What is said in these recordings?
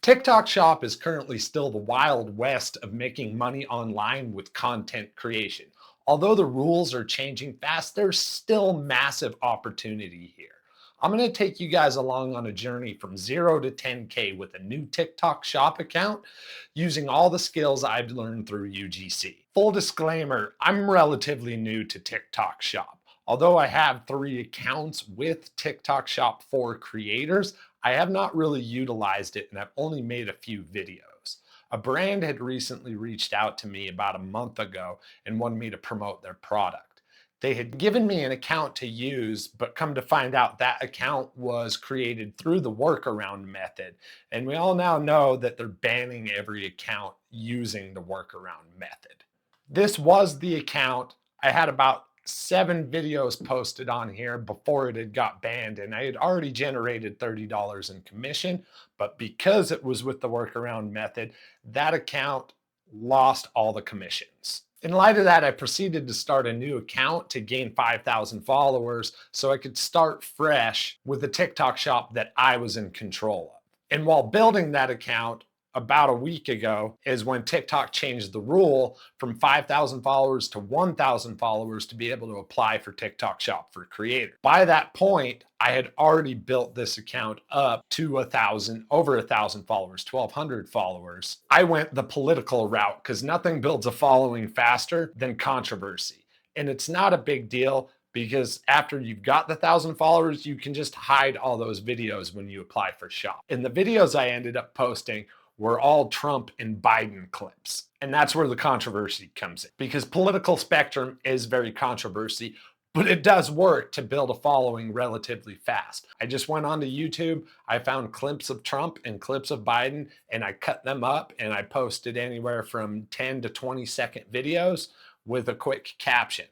TikTok Shop is currently still the wild west of making money online with content creation. Although the rules are changing fast, there's still massive opportunity here. I'm going to take you guys along on a journey from 0 to 10K with a new TikTok Shop account using all the skills I've learned through UGC. Full disclaimer, I'm relatively new to TikTok Shop. Although I have 3 accounts with TikTok Shop for creators, I have not really utilized it and I've only made a few videos. A brand had recently reached out to me about a month ago and wanted me to promote their product. They had given me an account to use, but come to find out that account was created through the workaround method. And we all now know that they're banning every account using the workaround method. This was the account. I had about 7 videos posted on here before it had got banned, and I had already generated $30 in commission, but because it was with the workaround method, that account lost all the commissions. In light of that, I proceeded to start a new account to gain 5,000 followers so I could start fresh with a TikTok shop that I was in control of. And while building that account, about a week ago is when TikTok changed the rule from 5,000 followers to 1,000 followers to be able to apply for TikTok Shop for creators. By that point, I had already built this account up to over 1,000 followers, 1,200 followers. I went the political route because nothing builds a following faster than controversy. And it's not a big deal because after you've got the 1,000 followers, you can just hide all those videos when you apply for Shop. And the videos I ended up posting were all Trump and Biden clips. And that's where the controversy comes in, because political spectrum is very controversy, but it does work to build a following relatively fast. I just went onto YouTube, I found clips of Trump and clips of Biden, and I cut them up and I posted anywhere from 10 to 20-second videos with a quick caption.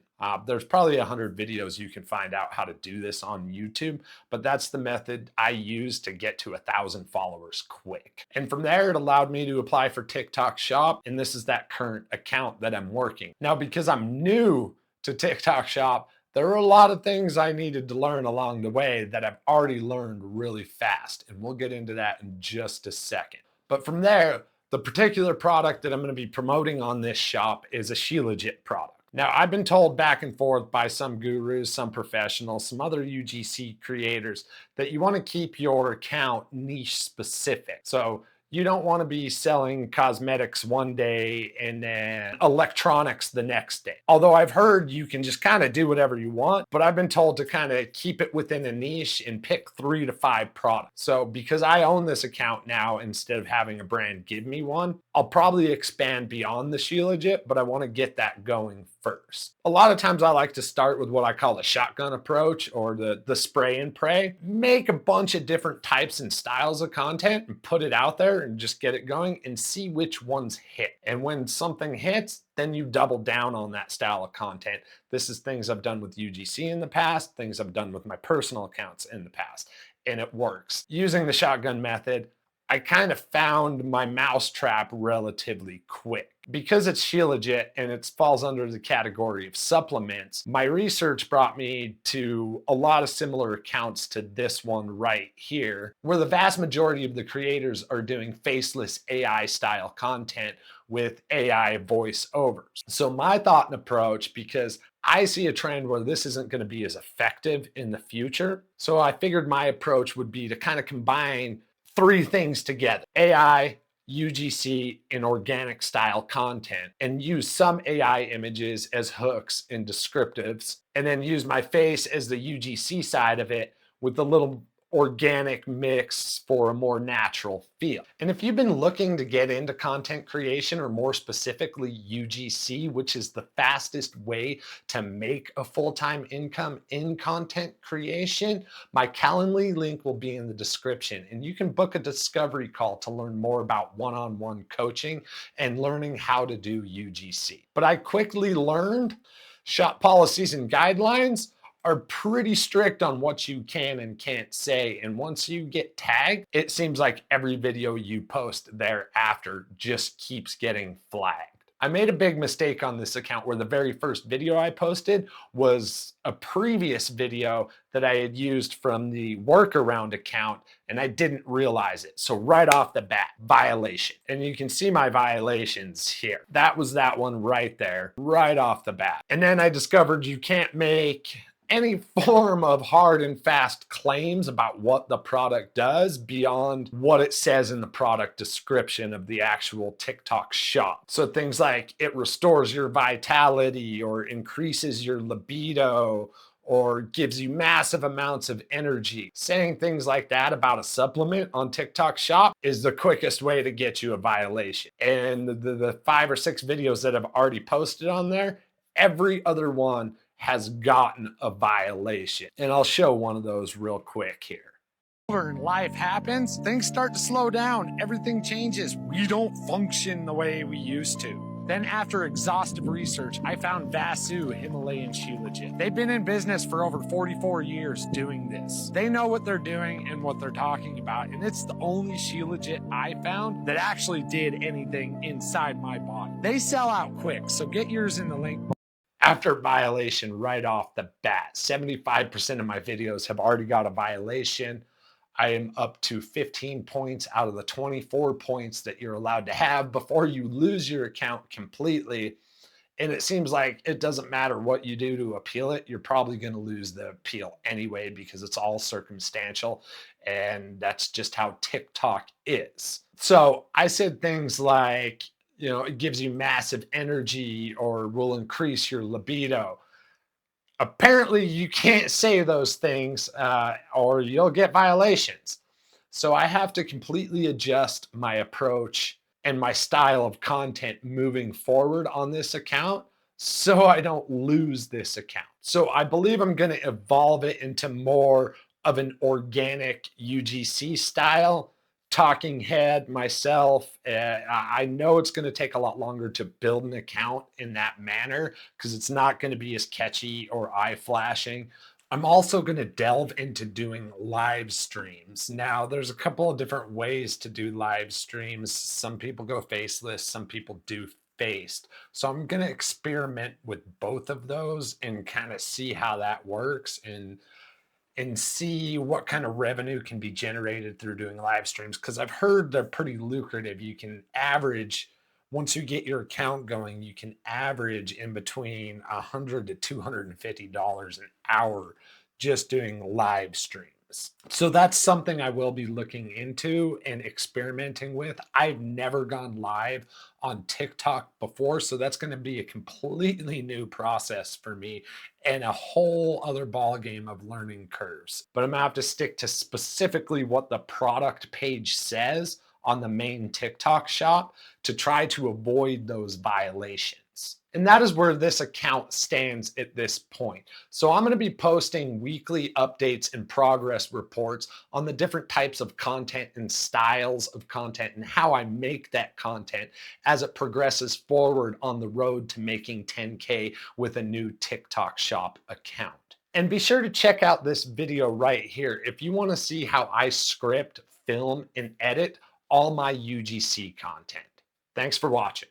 There's probably 100 videos you can find out how to do this on YouTube, but that's the method I use to get to 1,000 followers quick. And from there, it allowed me to apply for TikTok Shop, and this is that current account that I'm working. Now, because I'm new to TikTok Shop, there are a lot of things I needed to learn along the way that I've already learned really fast, and we'll get into that in just a second. But from there, the particular product that I'm going to be promoting on this shop is a Shilajit product. Now, I've been told back and forth by some gurus, some professionals, some other UGC creators that you want to keep your account niche specific. So you don't want to be selling cosmetics one day and then electronics the next day. Although I've heard you can just kind of do whatever you want, but I've been told to kind of keep it within a niche and pick 3 to 5 products. So because I own this account now, instead of having a brand give me one, I'll probably expand beyond the Shilajit, but I want to get that going first. A lot of times I like to start with what I call the shotgun approach, or the spray and pray. Make a bunch of different types and styles of content and put it out there and just get it going and see which ones hit. And when something hits, then you double down on that style of content. This is things I've done with UGC in the past, things I've done with my personal accounts in the past, and it works. Using the shotgun method, I kind of found my mousetrap relatively quick. Because it's Shilajit and it falls under the category of supplements, my research brought me to a lot of similar accounts to this one right here, where the vast majority of the creators are doing faceless AI style content with AI voiceovers. So my thought and approach, because I see a trend where this isn't going to be as effective in the future, so I figured my approach would be to kind of combine 3 things together: AI, UGC, and organic style content, and use some AI images as hooks and descriptives, and then use my face as the UGC side of it with the little organic mix for a more natural feel. And if you've been looking to get into content creation, or more specifically UGC, which is the fastest way to make a full-time income in content creation, my Calendly link will be in the description, and you can book a discovery call to learn more about one-on-one coaching and learning how to do UGC. But I quickly learned shop policies and guidelines are pretty strict on what you can and can't say. And once you get tagged, it seems like every video you post thereafter just keeps getting flagged. I made a big mistake on this account where the very first video I posted was a previous video that I had used from the workaround account, and I didn't realize it. So right off the bat, violation. And you can see my violations here. That was that one right there, right off the bat. And then I discovered you can't make any form of hard and fast claims about what the product does beyond what it says in the product description of the actual TikTok shop. So things like it restores your vitality or increases your libido or gives you massive amounts of energy. Saying things like that about a supplement on TikTok shop is the quickest way to get you a violation. And the 5 or 6 videos that I've already posted on there, every other one has gotten a violation. And I'll show one of those real quick here. And life happens, things start to slow down, everything changes. We don't function the way we used to. Then after exhaustive research, I found Vasu Himalayan Shilajit. They've been in business for over 44 years doing this. They know what they're doing and what they're talking about, and it's the only Shilajit I found that actually did anything inside my body. They sell out quick, so get yours in the link below. After violation right off the bat, 75% of my videos have already got a violation. I am up to 15 points out of the 24 points that you're allowed to have before you lose your account completely. And it seems like it doesn't matter what you do to appeal it, you're probably going to lose the appeal anyway because it's all circumstantial. And that's just how TikTok is. So I said things like, it gives you massive energy or will increase your libido. Apparently, you can't say those things or you'll get violations. So I have to completely adjust my approach and my style of content moving forward on this account so I don't lose this account. So I believe I'm going to evolve it into more of an organic UGC style talking head myself. I know it's going to take a lot longer to build an account in that manner because it's not going to be as catchy or eye flashing. I'm also going to delve into doing live streams. Now, there's a couple of different ways to do live streams. Some people go faceless, some people do faced. So I'm going to experiment with both of those and kind of see how that works and see what kind of revenue can be generated through doing live streams, because I've heard they're pretty lucrative. You can average, once you get your account going, you can average in between $100 to $250 an hour just doing live streams. So that's something I will be looking into and experimenting with. I've never gone live on TikTok before, so that's going to be a completely new process for me and a whole other ball game of learning curves. But I'm gonna have to stick to specifically what the product page says on the main TikTok shop to try to avoid those violations. And that is where this account stands at this point. So I'm going to be posting weekly updates and progress reports on the different types of content and styles of content and how I make that content as it progresses forward on the road to making 10K with a new TikTok shop account. And be sure to check out this video right here if you want to see how I script, film, and edit all my UGC content. Thanks for watching.